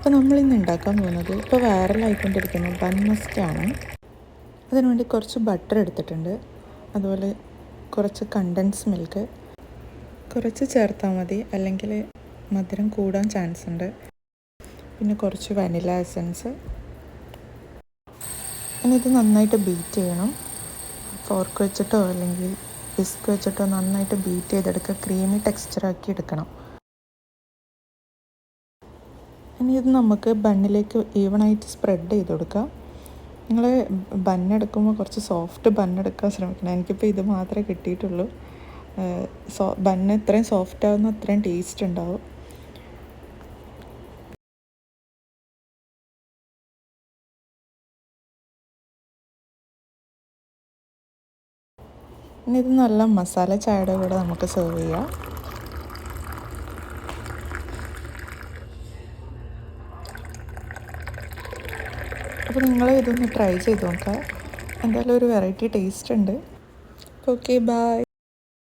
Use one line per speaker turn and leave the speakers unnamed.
അപ്പോൾ നമ്മളിന്ന് ഉണ്ടാക്കാൻ പോകുന്നത് ഇപ്പോൾ വൈറലായിക്കൊണ്ടിരിക്കുന്ന ബൺ മസ്റ്റാണ്. അതിനുവേണ്ടി കുറച്ച് ബട്ടർ എടുത്തിട്ടുണ്ട്, അതുപോലെ കുറച്ച് കണ്ടൻസ് മിൽക്ക് കുറച്ച് ചേർത്താൽ മതി, അല്ലെങ്കിൽ മധുരം കൂടാൻ ചാൻസ് ഉണ്ട്. പിന്നെ കുറച്ച് വാനില എസൻസ്. ഇനി ഇത് നന്നായിട്ട് ബീറ്റ് ചെയ്യണം. ഫോർക്ക് വെച്ചിട്ടോ അല്ലെങ്കിൽ വിസ്ക് വെച്ചിട്ടോ നന്നായിട്ട് ബീറ്റ് ചെയ്തെടുക്കുക, ക്രീമി ടെക്സ്ചറാക്കി എടുക്കണം. ഇനി ഇത് നമുക്ക് ബണ്ണിലേക്ക് ഈവണായിട്ട് സ്പ്രെഡ് ചെയ്ത് കൊടുക്കാം. നിങ്ങൾ ബണ്ണെടുക്കുമ്പോൾ കുറച്ച് സോഫ്റ്റ് ബണ്ണെടുക്കാൻ ശ്രമിക്കണം. എനിക്കിപ്പോൾ ഇത് മാത്രമേ കിട്ടിയിട്ടുള്ളൂ. ബണ്ണ് എത്രയും സോഫ്റ്റ് ആവുന്ന അത്രയും ടേസ്റ്റ് ഉണ്ടാവും. ഇനി ഇത് നല്ല മസാല ചായയുടെ കൂടെ നമുക്ക് സെർവ് ചെയ്യാം. അപ്പോൾ നിങ്ങൾ ഇതൊന്ന് ട്രൈ ചെയ്ത് നോക്കുക. എന്തായാലും ഒരു വെറൈറ്റി ടേസ്റ്റ് ഉണ്ട്. Okay, by.